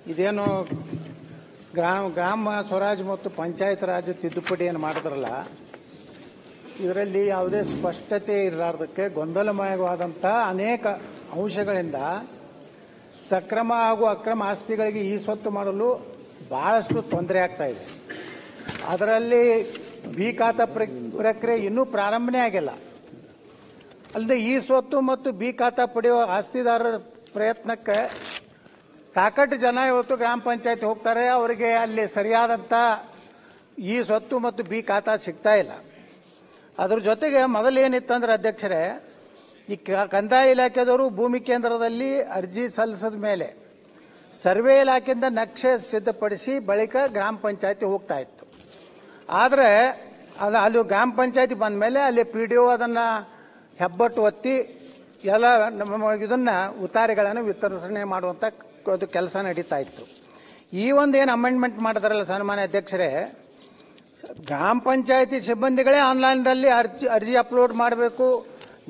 ಇದೇನು ಗ್ರಾಮ ಸ್ವರಾಜ್ ಮತ್ತು ಪಂಚಾಯತ್ ರಾಜ್ ತಿದ್ದುಪಡಿಯನ್ನು ಮಾಡಿದ್ರಲ್ಲ, ಇದರಲ್ಲಿ ಯಾವುದೇ ಸ್ಪಷ್ಟತೆ ಇರಲಾರ್ದಕ್ಕೆ ಗೊಂದಲಮಯವಾದಂಥ ಅನೇಕ ಅಂಶಗಳಿಂದ ಸಕ್ರಮ ಹಾಗೂ ಅಕ್ರಮ ಆಸ್ತಿಗಳಿಗೆ ಈ ಸ್ವತ್ತು ಮಾಡಲು ಬಹಳಷ್ಟು ತೊಂದರೆ ಆಗ್ತಾ ಇದೆ. ಅದರಲ್ಲಿ ಬಿ ಖಾತಾ ಪ್ರಕ್ರಿಯೆ ಇನ್ನೂ ಪ್ರಾರಂಭನೇ ಆಗಿಲ್ಲ. ಅಲ್ಲದೆ ಈ ಸ್ವತ್ತು ಮತ್ತು ಬಿ ಖಾತಾ ಪಡೆಯುವ ಆಸ್ತಿದಾರರ ಪ್ರಯತ್ನಕ್ಕೆ ಸಾಕಷ್ಟು ಜನ ಇವತ್ತು ಗ್ರಾಮ ಪಂಚಾಯತ್ ಹೋಗ್ತಾರೆ, ಅವರಿಗೆ ಅಲ್ಲಿ ಸರಿಯಾದಂಥ ಈ ಸ್ವತ್ತು ಮತ್ತು ಬಿ ಖಾತಾ ಸಿಗ್ತಾ ಇಲ್ಲ. ಅದ್ರ ಜೊತೆಗೆ ಮೊದಲೇನಿತ್ತಂದ್ರೆ ಅಧ್ಯಕ್ಷರೇ, ಈ ಕಂದಾಯ ಇಲಾಖೆದವರು ಭೂಮಿ ಕೇಂದ್ರದಲ್ಲಿ ಅರ್ಜಿ ಸಲ್ಲಿಸಿದ ಮೇಲೆ ಸರ್ವೆ ಇಲಾಖೆಯಿಂದ ನಕ್ಷೆ ಸಿದ್ಧಪಡಿಸಿ ಬಳಿಕ ಗ್ರಾಮ ಪಂಚಾಯತಿ ಹೋಗ್ತಾ ಇತ್ತು. ಆದರೆ ಅಲ್ಲಿ ಗ್ರಾಮ ಪಂಚಾಯತಿ ಬಂದ ಮೇಲೆ ಅಲ್ಲಿ PDO ಅದನ್ನು ಹೆಬ್ಬಟ್ಟು ಒತ್ತಿ ಎಲ್ಲ ಇದನ್ನು ಉತ್ತಾರಿಗಳನ್ನು ವಿತರಣೆ ಮಾಡುವಂಥ ಅದು ಕೆಲಸ ನಡೀತಾ ಇತ್ತು. ಈ ಒಂದೇನು ಅಮೆಂಡ್ಮೆಂಟ್ ಮಾಡಿದಾರಲ್ಲ ಸನ್ಮಾನ್ಯ ಅಧ್ಯಕ್ಷರೇ, ಗ್ರಾಮ ಪಂಚಾಯತಿ ಸಿಬ್ಬಂದಿಗಳೇ ಆನ್ಲೈನ್ದಲ್ಲಿ ಅರ್ಜಿ ಅಪ್ಲೋಡ್ ಮಾಡಬೇಕು,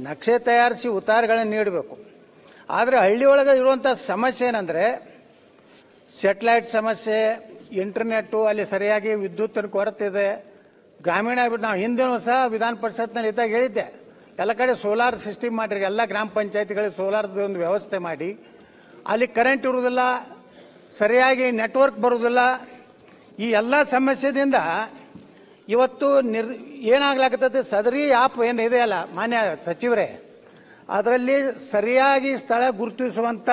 ನಕ್ಷೆ ತಯಾರಿಸಿ ಉತ್ತಾರಗಳನ್ನು ನೀಡಬೇಕು. ಆದರೆ ಹಳ್ಳಿಯೊಳಗೆ ಇರುವಂಥ ಸಮಸ್ಯೆ ಏನಂದರೆ ಸೆಟ್ಲೈಟ್ ಸಮಸ್ಯೆ, ಇಂಟರ್ನೆಟ್ಟು, ಅಲ್ಲಿ ಸರಿಯಾಗಿ ವಿದ್ಯುತ್ತಿನ ಕೊರತೆ ಇದೆ. ಗ್ರಾಮೀಣ ನಾವು ಹಿಂದಿನ ಸಹ ವಿಧಾನ ಪರಿಷತ್ನಲ್ಲಿ ಇದ್ದಾಗ ಹೇಳಿದ್ದೆ, ಎಲ್ಲ ಕಡೆ ಸೋಲಾರ್ ಸಿಸ್ಟಮ್ ಮಾಡಿರಿ, ಎಲ್ಲ ಗ್ರಾಮ ಪಂಚಾಯತಿಗಳಿಗೆ ಸೋಲಾರ್ದು ಒಂದು ವ್ಯವಸ್ಥೆ ಮಾಡಿ, ಅಲ್ಲಿ ಕರೆಂಟ್ ಇರುವುದಿಲ್ಲ, ಸರಿಯಾಗಿ ನೆಟ್ವರ್ಕ್ ಬರುವುದಿಲ್ಲ. ಈ ಎಲ್ಲ ಸಮಸ್ಯೆದಿಂದ ಇವತ್ತು ಏನಾಗ್ಲಾಗ್ತದೆ, ಸದರಿ ಆ್ಯಪ್ ಏನು ಇದೆಯಲ್ಲ ಮಾನ್ಯ ಸಚಿವರೇ, ಅದರಲ್ಲಿ ಸರಿಯಾಗಿ ಸ್ಥಳ ಗುರುತಿಸುವಂಥ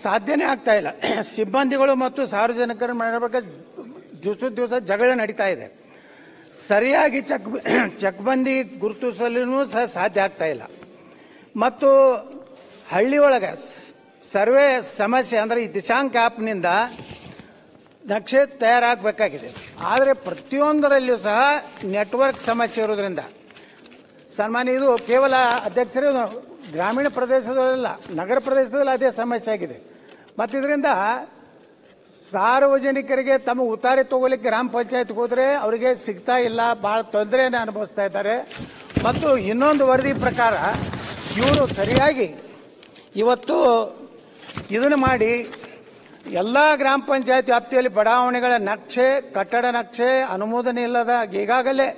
ಸಾಧ್ಯನೇ ಆಗ್ತಾ ಇಲ್ಲ. ಸಿಬ್ಬಂದಿಗಳು ಮತ್ತು ಸಾರ್ವಜನಿಕರ ನಡುವೆ ದಿವಸ ಜಗಳ ನಡೀತಾ ಇದೆ. ಸರಿಯಾಗಿ ಚಕ್ಬಂದಿ ಗುರುತಿಸಲು ಸಹ ಸಾಧ್ಯ ಆಗ್ತಾ ಇಲ್ಲ. ಮತ್ತು ಹಳ್ಳಿ ಒಳಗೆ ಸರ್ವೆ ಸಮಸ್ಯೆ ಅಂದರೆ ಈ ದಿಶಾಂಕ ಆ್ಯಪ್ನಿಂದ ನಕ್ಷೆ ತಯಾರಾಗಬೇಕಾಗಿದೆ. ಆದರೆ ಪ್ರತಿಯೊಂದರಲ್ಲಿಯೂ ಸಹ ನೆಟ್ವರ್ಕ್ ಸಮಸ್ಯೆ ಇರೋದ್ರಿಂದ ಸನ್ಮಾನ್ಯ ಇದು ಕೇವಲ ಅಧ್ಯಕ್ಷರೇ ಗ್ರಾಮೀಣ ಪ್ರದೇಶದಲ್ಲ, ನಗರ ಪ್ರದೇಶದಲ್ಲಿ ಅದೇ ಸಮಸ್ಯೆ ಆಗಿದೆ. ಮತ್ತು ಇದರಿಂದ ಸಾರ್ವಜನಿಕರಿಗೆ ತಮ್ಮ ಉತ್ತಾರಿ ತಗೋಲಿಕ್ಕೆ ಗ್ರಾಮ ಪಂಚಾಯತ್ಗೆ ಹೋದರೆ ಅವರಿಗೆ ಸಿಗ್ತಾ ಇಲ್ಲ, ಭಾಳ ತೊಂದರೆಯನ್ನು ಅನುಭವಿಸ್ತಾ ಇದ್ದಾರೆ. ಮತ್ತು ಇನ್ನೊಂದು ವರದಿ ಪ್ರಕಾರ ಇವರು ಸರಿಯಾಗಿ ಇವತ್ತು ಇದನ್ನು ಮಾಡಿ ಎಲ್ಲ ಗ್ರಾಮ ಪಂಚಾಯತ್ ವ್ಯಾಪ್ತಿಯಲ್ಲಿ ಬಡಾವಣೆಗಳ ನಕ್ಷೆ, ಕಟ್ಟಡ ನಕ್ಷೆ ಅನುಮೋದನೆ ಇಲ್ಲದ ಈಗಾಗಲೇ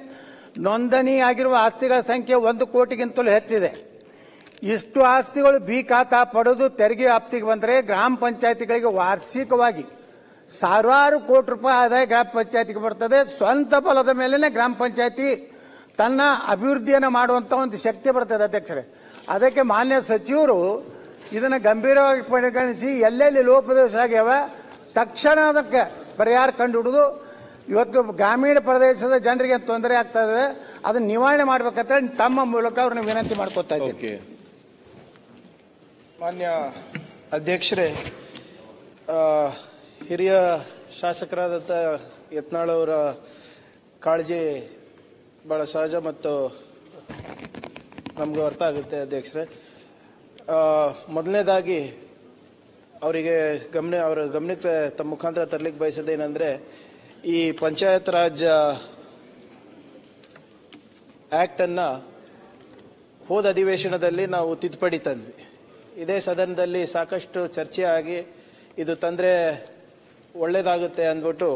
ನೋಂದಣಿ ಆಗಿರುವ ಆಸ್ತಿಗಳ ಸಂಖ್ಯೆ 1 ಕೋಟಿಗಿಂತಲೂ ಹೆಚ್ಚಿದೆ. ಇಷ್ಟು ಆಸ್ತಿಗಳು ಬಿ ಖಾತಾ ಪಡೆದು ತೆರಿಗೆ ವ್ಯಾಪ್ತಿಗೆ ಬಂದರೆ ಗ್ರಾಮ ಪಂಚಾಯತಿಗಳಿಗೆ ವಾರ್ಷಿಕವಾಗಿ ಸಾವಿರಾರು ಕೋಟಿ ರೂಪಾಯಿ ಆದಾಯ ಗ್ರಾಮ ಪಂಚಾಯತಿಗೆ ಬರ್ತದೆ. ಸ್ವಂತ ಬಲದ ಮೇಲೆನೆ ಗ್ರಾಮ ಪಂಚಾಯತಿ ತನ್ನ ಅಭಿವೃದ್ಧಿಯನ್ನು ಮಾಡುವಂಥ ಒಂದು ಶಕ್ತಿ ಬರ್ತದೆ ಅಧ್ಯಕ್ಷರೇ. ಅದಕ್ಕೆ ಮಾನ್ಯ ಸಚಿವರು ಇದನ್ನು ಗಂಭೀರವಾಗಿ ಪರಿಗಣಿಸಿ ಎಲ್ಲೆಲ್ಲಿ ಲೋಪದೋಷ ಆಗ್ಯಾವ ತಕ್ಷಣ ಅದಕ್ಕೆ ಪರಿಹಾರ ಕಂಡುಹಿಡಿದು ಇವತ್ತು ಗ್ರಾಮೀಣ ಪ್ರದೇಶದ ಜನರಿಗೆ ತೊಂದರೆ ಆಗ್ತಾ ಇದೆ, ಅದನ್ನು ನಿವಾರಣೆ ಮಾಡ್ಬೇಕಂತ ತಮ್ಮ ಮೂಲಕ ಅವ್ರನ್ನ ವಿನಂತಿ ಮಾಡ್ಕೊತಾ ಇದ್ದೀನಿ. ಮಾನ್ಯ ಅಧ್ಯಕ್ಷರೇ, ಹಿರಿಯ ಶಾಸಕರಾದಂಥ ಯತ್ನಾಳ್ ಅವರ ಕಾಳಜಿ ಭಾಳ ಸಹಜ ಮತ್ತು ನಮಗೂ ಅರ್ಥ ಆಗುತ್ತೆ ಅಧ್ಯಕ್ಷರೇ. ಮೊದಲನೇದಾಗಿ ಅವರ ಗಮನಕ್ಕೆ ತಮ್ಮ ಮುಖಾಂತರ ತರಲಿಕ್ಕೆ ಬಯಸೋದೇನೆಂದರೆ, ಈ ಪಂಚಾಯತ್ ರಾಜ್ ಆ್ಯಕ್ಟನ್ನು ಹೋದ ಅಧಿವೇಶನದಲ್ಲಿ ನಾವು ತಿದ್ದುಪಡಿ ತಂದ್ವಿ. ಇದೇ ಸದನದಲ್ಲಿ ಸಾಕಷ್ಟು ಚರ್ಚೆ ಆಗಿ ಇದು ತಂದರೆ ಒಳ್ಳೆಯದಾಗುತ್ತೆ ಅಂದ್ಬಿಟ್ಟು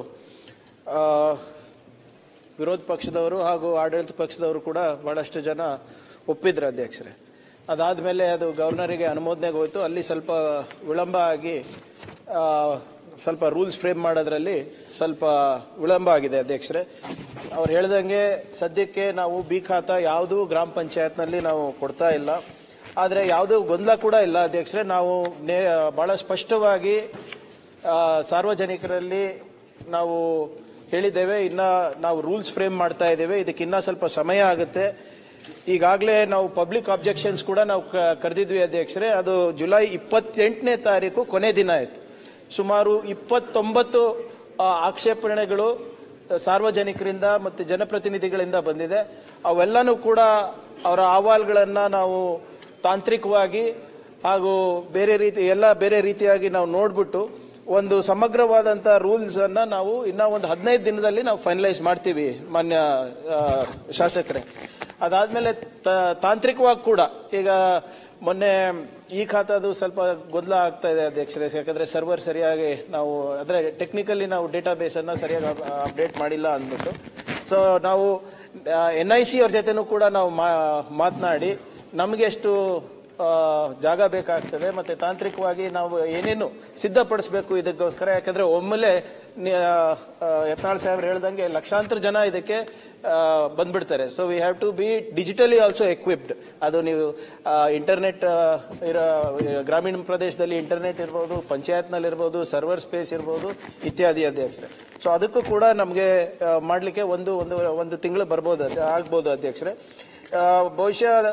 ವಿರೋಧ ಪಕ್ಷದವರು ಹಾಗೂ ಆಡಳಿತ ಪಕ್ಷದವರು ಕೂಡ ಭಾಳಷ್ಟು ಜನ ಒಪ್ಪಿದ್ರು ಅಧ್ಯಕ್ಷರೇ. ಅದಾದಮೇಲೆ ಅದು ಗವರ್ನರಿಗೆ ಅನುಮೋದನೆಗೆ ಹೋಯಿತು. ಅಲ್ಲಿ ಸ್ವಲ್ಪ ವಿಳಂಬ ಆಗಿ ಸ್ವಲ್ಪ ರೂಲ್ಸ್ ಫ್ರೇಮ್ ಮಾಡೋದ್ರಲ್ಲಿ ಸ್ವಲ್ಪ ವಿಳಂಬ ಆಗಿದೆ ಅಧ್ಯಕ್ಷರೇ. ಅವ್ರು ಹೇಳ್ದಂಗೆ ಸದ್ಯಕ್ಕೆ ನಾವು ಬಿ ಖಾತಾ ಯಾವುದೂ ಗ್ರಾಮ ಪಂಚಾಯತ್ನಲ್ಲಿ ನಾವು ಕೊಡ್ತಾ ಇಲ್ಲ. ಆದರೆ ಯಾವುದೂ ಗೊಂದಲ ಕೂಡ ಇಲ್ಲ ಅಧ್ಯಕ್ಷರೇ. ನಾವು ಭಾಳ ಸ್ಪಷ್ಟವಾಗಿ ಸಾರ್ವಜನಿಕರಲ್ಲಿ ನಾವು ಹೇಳಿದ್ದೇವೆ, ಇನ್ನು ನಾವು ರೂಲ್ಸ್ ಫ್ರೇಮ್ ಮಾಡ್ತಾ ಇದ್ದೇವೆ, ಇದಕ್ಕಿನ್ನ ಸ್ವಲ್ಪ ಸಮಯ ಆಗುತ್ತೆ. ಈಗಾಗಲೇ ನಾವು ಪಬ್ಲಿಕ್ ಅಬ್ಜೆಕ್ಷನ್ಸ್ ಕೂಡ ನಾವು ಕರೆದಿದ್ವಿ ಅಧ್ಯಕ್ಷರೇ. ಅದು ಜುಲೈ 28ನೇ ತಾರೀಕು ಕೊನೆ ದಿನ ಆಯಿತು. ಸುಮಾರು 29 ಆಕ್ಷೇಪಣೆಗಳು ಸಾರ್ವಜನಿಕರಿಂದ ಮತ್ತು ಜನಪ್ರತಿನಿಧಿಗಳಿಂದ ಬಂದಿದೆ. ಅವೆಲ್ಲನೂ ಕೂಡ ಅವರ ಅಹವಾಲುಗಳನ್ನು ನಾವು ತಾಂತ್ರಿಕವಾಗಿ ಹಾಗೂ ಬೇರೆ ರೀತಿಯಾಗಿ ನಾವು ನೋಡ್ಬಿಟ್ಟು ಒಂದು ಸಮಗ್ರವಾದಂಥ ರೂಲ್ಸನ್ನು ನಾವು ಇನ್ನೂ ಒಂದು 15 ದಿನದಲ್ಲಿ ನಾವು ಫೈನಲೈಸ್ ಮಾಡ್ತೀವಿ ಮಾನ್ಯ ಶಾಸಕರೇ. ಅದಾದಮೇಲೆ ತಾಂತ್ರಿಕವಾಗಿ ಕೂಡ ಈಗ ಮೊನ್ನೆ ಈ ಖಾತಾದು ಸ್ವಲ್ಪ ಗೊಂದಲ ಆಗ್ತಾ ಇದೆ ಅಧ್ಯಕ್ಷರೇ, ಯಾಕಂದ್ರೆ ಸರ್ವರ್ ಸರಿಯಾಗಿ ನಾವು ಅಂದ್ರೆ ಟೆಕ್ನಿಕಲಿ ನಾವು ಡೇಟಾಬೇಸ್ ಅನ್ನ ಸರಿಯಾಗಿ ಅಪ್ಡೇಟ್ ಮಾಡಿಲ್ಲ ಅಂದ್ಬಿಟ್ಟು. ಸೊ ನಾವು NIC ಅವ್ರ ಜೊತೆನೂ ಕೂಡ ನಾವು ಮಾತನಾಡಿ ನಮಗೆ ಎಷ್ಟು ಜಾಗ ಬೇಕಾಗ್ತದೆ ಮತ್ತೆ ತಾಂತ್ರಿಕವಾಗಿ ನಾವು ಏನೇನು ಸಿದ್ಧಪಡಿಸಬೇಕು ಇದಕ್ಕೋಸ್ಕರ, ಯಾಕಂದ್ರೆ ಒಮ್ಮೆಲೆ ಯತ್ನಾಳ್ ಸಾಹೇಬ್ರು ಹೇಳ್ದಂಗೆ ಲಕ್ಷಾಂತರ ಜನ ಇದಕ್ಕೆ ಬಂದ್ಬಿಡ್ತಾರೆ. So we have to be digitally also equipped. ಅದು ನೀವು ಇಂಟರ್ನೆಟ್ ಗ್ರಾಮೀಣ ಪ್ರದೇಶದಲ್ಲಿ ಇಂಟರ್ನೆಟ್ ಇರ್ಬೋದು, ಪಂಚಾಯತ್ನಲ್ಲಿ ಇರ್ಬೋದು, ಸರ್ವರ್ ಸ್ಪೇಸ್ ಇರ್ಬೋದು ಇತ್ಯಾದಿ ಅಧ್ಯಕ್ಷರೇ. ಸೊ ಅದಕ್ಕೂ ಕೂಡ ನಮಗೆ ಮಾಡ್ಲಿಕ್ಕೆ ಒಂದು ತಿಂಗಳು ಆಗ್ಬೋದು ಅಧ್ಯಕ್ಷರೇ. ಬಹುಶಃ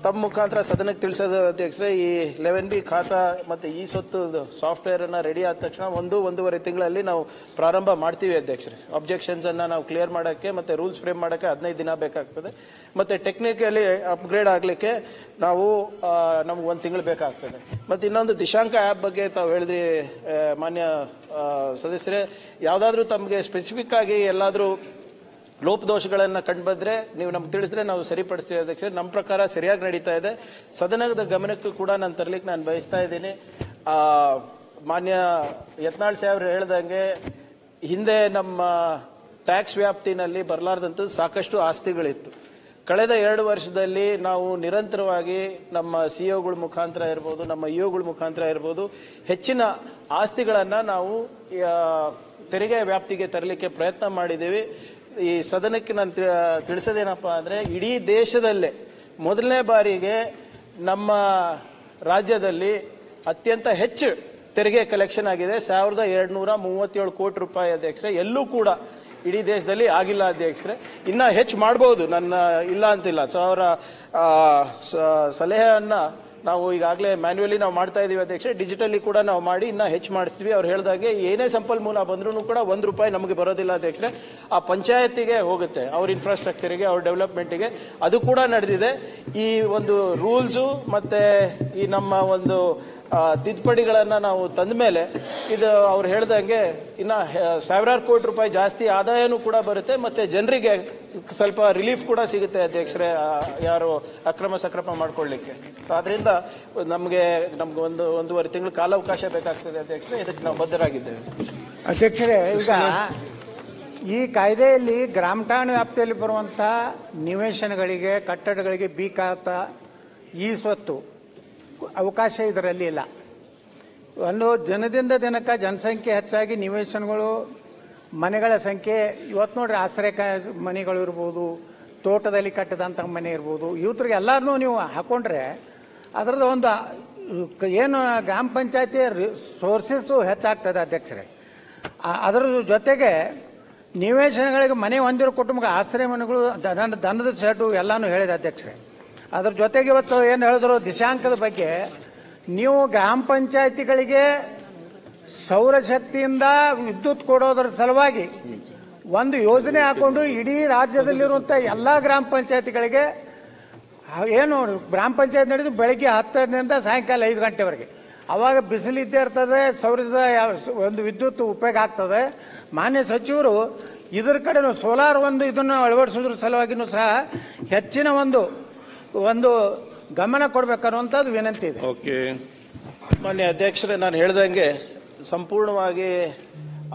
ತಮ್ಮ ಮುಖಾಂತರ ಸದನಕ್ಕೆ ತಿಳಿಸೋದು ಅಧ್ಯಕ್ಷರೇ, ಈ 11B ಖಾತಾ ಮತ್ತೆ ಈ ಸ್ವತ್ತು ಸಾಫ್ಟ್ವೇರ್ ಅನ್ನ ರೆಡಿ ಆದ ತಕ್ಷಣ 1-1.5 ತಿಂಗಳಲ್ಲಿ ನಾವು ಪ್ರಾರಂಭ ಮಾಡ್ತೀವಿ ಅಧ್ಯಕ್ಷರೇ. ಅಬ್ಜೆಕ್ಷನ್ಸ್ ಅನ್ನ ನಾವು ಕ್ಲಿಯರ್ ಮಾಡಕ್ಕೆ ಮತ್ತೆ ರೂಲ್ಸ್ ಫ್ರೇಮ್ ಮಾಡಕ್ಕೆ 15 ದಿನ ಬೇಕಾಗ್ತದೆ. ಮತ್ತೆ ಟೆಕ್ನಿಕಲಿ ಅಪ್ಗ್ರೇಡ್ ಆಗ್ಲಿಕ್ಕೆ ನಮ್ಗೆ 1 ತಿಂಗಳು ಬೇಕಾಗ್ತದೆ. ಮತ್ತೆ ಇನ್ನೊಂದು ದಿಶಾಂಕ ಆ್ಯಪ್ ಬಗ್ಗೆ ತಾವು ಹೇಳಿದ್ರಿ ಮಾನ್ಯ ಸದಸ್ಯರೇ, ಯಾವ್ದಾದ್ರು ತಮಗೆ ಸ್ಪೆಸಿಫಿಕ್ ಆಗಿ ಎಲ್ಲಾದ್ರೂ ಲೋಪದೋಷಗಳನ್ನ ಕಂಡು ಬಂದ್ರೆ ನೀವು ನಮ್ಗೆ ತಿಳಿಸಿದ್ರೆ ನಾವು ಸರಿಪಡಿಸ್ತೀವಿ ಅಧ್ಯಕ್ಷ. ನಮ್ಮ ಪ್ರಕಾರ ಸರಿಯಾಗಿ ನಡೀತಾ ಇದೆ. ಸದನದ ಗಮನಕ್ಕೂ ಕೂಡ ನಾನು ತರಲಿಕ್ಕೆ ನಾನು ಬಯಸ್ತಾ ಇದ್ದೀನಿ. ಮಾನ್ಯ ಯತ್ನಾಳ್ ಸಾಹೇಬ್ರು ಹೇಳ್ದಂಗೆ ಹಿಂದೆ ನಮ್ಮ ಟ್ಯಾಕ್ಸ್ ವ್ಯಾಪ್ತಿನಲ್ಲಿ ಬರಲಾರ್ದಂತ ಸಾಕಷ್ಟು ಆಸ್ತಿಗಳಿತ್ತು. ಕಳೆದ 2 ವರ್ಷದಲ್ಲಿ ನಾವು ನಿರಂತರವಾಗಿ ನಮ್ಮ ಸಿಇಒಗಳ ಮುಖಾಂತರ ಇರ್ಬೋದು, ನಮ್ಮ ಇಒಗಳ ಮುಖಾಂತರ ಇರ್ಬೋದು, ಹೆಚ್ಚಿನ ಆಸ್ತಿಗಳನ್ನ ನಾವು ತೆರಿಗೆ ವ್ಯಾಪ್ತಿಗೆ ತರಲಿಕ್ಕೆ ಪ್ರಯತ್ನ ಮಾಡಿದ್ದೀವಿ. ಈ ಸದನಕ್ಕೆ ನಾನು ತಿಳಿಸೋದೇನಪ್ಪ ಅಂದ್ರೆ, ಇಡೀ ದೇಶದಲ್ಲೇ ಮೊದಲನೇ ಬಾರಿಗೆ ನಮ್ಮ ರಾಜ್ಯದಲ್ಲಿ ಅತ್ಯಂತ ಹೆಚ್ಚು ತೆರಿಗೆ ಕಲೆಕ್ಷನ್ ಆಗಿದೆ, 1237 ಕೋಟಿ ರೂಪಾಯಿ ಅಧ್ಯಕ್ಷರೇ. ಎಲ್ಲೂ ಕೂಡ ಇಡೀ ದೇಶದಲ್ಲಿ ಆಗಿಲ್ಲ ಅಧ್ಯಕ್ಷರೇ. ಇನ್ನ ಹೆಚ್ಚು ಮಾಡಬಹುದು, ನನ್ನ ಇಲ್ಲ ಅಂತಿಲ್ಲ. ಸೊ ಅವರ ಸಲಹೆಯನ್ನ ನಾವು ಈಗಾಗಲೇ ಮ್ಯಾನ್ಯುವಲಿ ನಾವು ಮಾಡ್ತಾ ಇದೀವಿ ಅಧ್ಯಕ್ಷ. ಡಿಜಿಟಲಿ ಕೂಡ ನಾವು ಮಾಡಿ ಇನ್ನ ಹೆಚ್ಚು ಮಾಡಿಸ್ತೀವಿ. ಅವ್ರು ಹೇಳಿದಾಗೆ ಏನೇ ಸಂಪನ್ಮೂಲ ಬಂದ್ರೂ ಕೂಡ ₹1 ನಮಗೆ ಬರೋದಿಲ್ಲ ಅಧ್ಯಕ್ಷರೇ, ಆ ಪಂಚಾಯತಿಗೆ ಹೋಗುತ್ತೆ, ಅವ್ರ ಇನ್ಫ್ರಾಸ್ಟ್ರಕ್ಚರ್ಗೆ, ಅವ್ರ ಡೆವಲಪ್ಮೆಂಟ್ಗೆ. ಅದು ಕೂಡ ನಡೆದಿದೆ. ಈ ಒಂದು ರೂಲ್ಸು ಮತ್ತೆ ಈ ನಮ್ಮ ಒಂದು ತಿದ್ದುಪಡಿಗಳನ್ನ ನಾವು ತಂದ ಮೇಲೆ ಇದು ಅವ್ರು ಹೇಳ್ದಂಗೆ ಇನ್ನ ಸಾವಿರಾರು ಕೋಟಿ ರೂಪಾಯಿ ಜಾಸ್ತಿ ಆದಾಯನೂ ಕೂಡ ಬರುತ್ತೆ, ಮತ್ತೆ ಜನರಿಗೆ ಸ್ವಲ್ಪ ರಿಲೀಫ್ ಕೂಡ ಸಿಗುತ್ತೆ ಅಧ್ಯಕ್ಷರೇ, ಯಾರು ಅಕ್ರಮ ಸಕ್ರಮ ಮಾಡ್ಕೊಳ್ಳಿಕ್ಕೆ. ಆದ್ರಿಂದ ನಮ್ಗೆ 1.5 ತಿಂಗಳು ಕಾಲಾವಕಾಶ ಬೇಕಾಗ್ತದೆ ಅಧ್ಯಕ್ಷರೇ. ಇದಕ್ಕೆ ನಾವು ಬದ್ಧರಾಗಿದ್ದೇವೆ ಅಧ್ಯಕ್ಷರೇ. ಈಗ ಈ ಕಾಯ್ದೆಯಲ್ಲಿ ಗ್ರಾಮ ಠಾಣೆ ವ್ಯಾಪ್ತಿಯಲ್ಲಿ ಬರುವಂತಹ ನಿವೇಶನಗಳಿಗೆ, ಕಟ್ಟಡಗಳಿಗೆ ಬಿ ಖಾತಾ, ಈ ಸ್ವತ್ತು ಅವಕಾಶ ಇದರಲ್ಲಿ ಇಲ್ಲ. ಒಂದು ದಿನದಿಂದ ದಿನಕ್ಕೆ ಜನಸಂಖ್ಯೆ ಹೆಚ್ಚಾಗಿ ನಿವೇಶನಗಳು, ಮನೆಗಳ ಸಂಖ್ಯೆ ಇವತ್ತು ನೋಡ್ರಿ, ಆಶ್ರಯ ಮನೆಗಳು ಇರ್ಬೋದು, ತೋಟದಲ್ಲಿ ಕಟ್ಟಿದಂಥ ಮನೆ ಇರ್ಬೋದು, ಇವತ್ರಿಗೆ ಎಲ್ಲರನ್ನೂ ನೀವು ಹಾಕೊಂಡ್ರೆ ಅದರದ್ದು ಒಂದು ಏನು ಗ್ರಾಮ ಪಂಚಾಯತಿ ಸೋರ್ಸಸ್ಸು ಹೆಚ್ಚಾಗ್ತದೆ ಅಧ್ಯಕ್ಷರೇ. ಅದರ ಜೊತೆಗೆ ನಿವೇಶನಗಳಿಗೆ ಮನೆ ಹೊಂದಿರೋ ಕುಟುಂಬಗಳ ಆಶ್ರಯ ಮನೆಗಳು, ದನದ ಶೆಡ್ಡು ಎಲ್ಲಾನು ಹೇಳಿದೆ ಅಧ್ಯಕ್ಷರೇ. ಅದ್ರ ಜೊತೆಗೆ ಇವತ್ತು ಏನು ಹೇಳಿದ್ರು ದಿಶಾಂಕದ ಬಗ್ಗೆ, ನೀವು ಗ್ರಾಮ ಪಂಚಾಯತಿಗಳಿಗೆ ಸೌರಶಕ್ತಿಯಿಂದ ವಿದ್ಯುತ್ ಕೊಡೋದ್ರ ಸಲುವಾಗಿ ಒಂದು ಯೋಜನೆ ಹಾಕೊಂಡು ಇಡೀ ರಾಜ್ಯದಲ್ಲಿರುವಂಥ ಎಲ್ಲ ಗ್ರಾಮ ಪಂಚಾಯತಿಗಳಿಗೆ ಏನು ಗ್ರಾಮ ಪಂಚಾಯತ್ ನಡೆದು ಬೆಳಗ್ಗೆ 10ರಿಂದ ಸಾಯಂಕಾಲ 5 ಗಂಟೆವರೆಗೆ, ಅವಾಗ ಬಿಸಿಲಿದ್ದೇ ಇರ್ತದೆ, ಸೌರದ ಒಂದು ವಿದ್ಯುತ್ ಉಪಯೋಗ ಆಗ್ತದೆ. ಮಾನ್ಯ ಸಚಿವರು ಇದ್ರ ಕಡೆ ಸೋಲಾರ್ ಇದನ್ನು ಅಳವಡಿಸೋದ್ರ ಸಲುವಾಗಿನೂ ಸಹ ಹೆಚ್ಚಿನ ಒಂದು ಗಮನ ಕೊಡಬೇಕನ್ನುವಂಥದ್ದು ವಿನಂತಿ ಇದೆ. ಓಕೆ ಮಾನ್ಯ ಅಧ್ಯಕ್ಷರೇ, ನಾನು ಹೇಳ್ದಂಗೆ ಸಂಪೂರ್ಣವಾಗಿ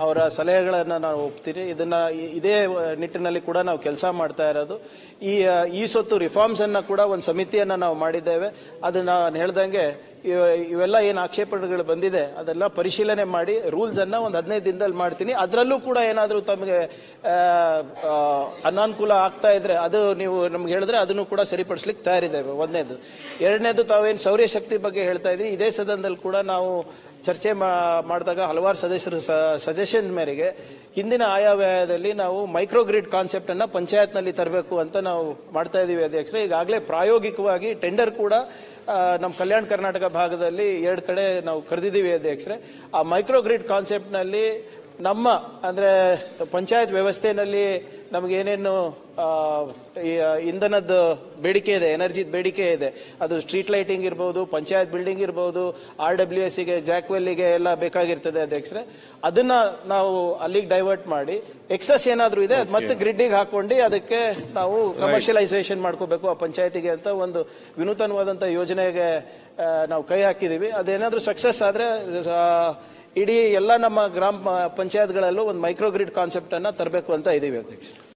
ಅವರ ಸಲಹೆಗಳನ್ನು ನಾವು ಒಪ್ತೀನಿ. ಇದೇ ನಿಟ್ಟಿನಲ್ಲಿ ಕೂಡ ನಾವು ಕೆಲಸ ಮಾಡ್ತಾ ಇರೋದು. ಈ ಸ್ವತ್ತು ರಿಫಾರ್ಮ್ಸ್ ಅನ್ನ ಕೂಡ ಒಂದು ಸಮಿತಿಯನ್ನ ನಾವು ಮಾಡಿದ್ದೇವೆ. ಅದನ್ನ ನಾನು ಹೇಳ್ದಂಗೆ ಇವೆಲ್ಲ ಏನು ಆಕ್ಷೇಪಣೆಗಳು ಬಂದಿದೆ ಅದೆಲ್ಲ ಪರಿಶೀಲನೆ ಮಾಡಿ ರೂಲ್ಸ್ ಅನ್ನ ಒಂದು 15 ದಿನದಲ್ಲಿ ಮಾಡ್ತೀನಿ. ಅದರಲ್ಲೂ ಕೂಡ ಏನಾದರೂ ತಮಗೆ ಅನಾನುಕೂಲ ಆಗ್ತಾ ಇದ್ರೆ ಅದು ನೀವು ನಮ್ಗೆ ಹೇಳಿದ್ರೆ ಅದನ್ನು ಕೂಡ ಸರಿಪಡಿಸ್ಲಿಕ್ಕೆ ತಯಾರಿದ್ದೇವೆ. 1ನೇದು. 2ನೇದು, ತಾವೇನು ಸೌರ್ಯಶಕ್ತಿ ಬಗ್ಗೆ ಹೇಳ್ತಾ ಇದ್ರಿ, ಇದೇ ಸದನದಲ್ಲಿ ಕೂಡ ನಾವು ಚರ್ಚೆ ಮಾಡಿದಾಗ ಹಲವಾರು ಸದಸ್ಯರ ಸಜೆಷನ್ ಮೇರೆಗೆ ಹಿಂದಿನ ಆಯವ್ಯಯದಲ್ಲಿ ನಾವು ಮೈಕ್ರೋಗ್ರಿಡ್ ಕಾನ್ಸೆಪ್ಟ್ ಅನ್ನ ಪಂಚಾಯತ್ನಲ್ಲಿ ತರಬೇಕು ಅಂತ ನಾವು ಮಾಡ್ತಾ ಇದೀವಿ ಅಧ್ಯಕ್ಷರೇ. ಈಗಾಗಲೇ ಪ್ರಾಯೋಗಿಕವಾಗಿ ಟೆಂಡರ್ ಕೂಡ ನಮ್ಮ ಕಲ್ಯಾಣ ಕರ್ನಾಟಕ ಭಾಗದಲ್ಲಿ 2 ಕಡೆ ನಾವು ಕರೆದಿದ್ದೀವಿ ಅಧ್ಯಕ್ಷರೇ. ಆ ಮೈಕ್ರೋಗ್ರಿಡ್ ಕಾನ್ಸೆಪ್ಟ್ ನಲ್ಲಿ ನಮ್ಮ ಅಂದ್ರೆ ಪಂಚಾಯತ್ ವ್ಯವಸ್ಥೆಯಲ್ಲಿ ನಮಗೇನೇನು ಇಂಧನದ ಬೇಡಿಕೆ ಇದೆ, ಎನರ್ಜಿ ಬೇಡಿಕೆ ಇದೆ, ಅದು ಸ್ಟ್ರೀಟ್ ಲೈಟಿಂಗ್ ಇರ್ಬೋದು, ಪಂಚಾಯತ್ ಬಿಲ್ಡಿಂಗ್ ಇರ್ಬೋದು, RWS ಗೆ ಜಾಕ್ವೆಲ್ಗೆ ಎಲ್ಲ ಬೇಕಾಗಿರ್ತದೆ ಅಧ್ಯಕ್ಷರೇ. ಅದನ್ನ ನಾವು ಅಲ್ಲಿಗೆ ಡೈವರ್ಟ್ ಮಾಡಿ ಎಕ್ಸಸ್ ಏನಾದ್ರೂ ಇದೆ ಅದು ಮತ್ತೆ ಗ್ರಿಡ್ಡಿಗೆ ಹಾಕೊಂಡು ಅದಕ್ಕೆ ನಾವು ಕಮರ್ಷಿಯಲೈಸೇಷನ್ ಮಾಡ್ಕೋಬೇಕು ಆ ಪಂಚಾಯತಿಗೆ ಅಂತ ಒಂದು ವಿನೂತನವಾದಂತ ಯೋಜನೆಗೆ ನಾವು ಕೈ ಹಾಕಿದೀವಿ. ಅದೇನಾದ್ರೂ ಸಕ್ಸಸ್ ಆದ್ರೆ ಇಡೀ ಎಲ್ಲ ನಮ್ಮ ಗ್ರಾಮ ಪಂಚಾಯತ್ಗಳಲ್ಲೂ ಒಂದು ಮೈಕ್ರೋ ಗ್ರಿಡ್ ಕಾನ್ಸೆಪ್ಟ್ ಅನ್ನ ತರಬೇಕು ಅಂತ ಇದೀವಿ ಅಧ್ಯಕ್ಷ.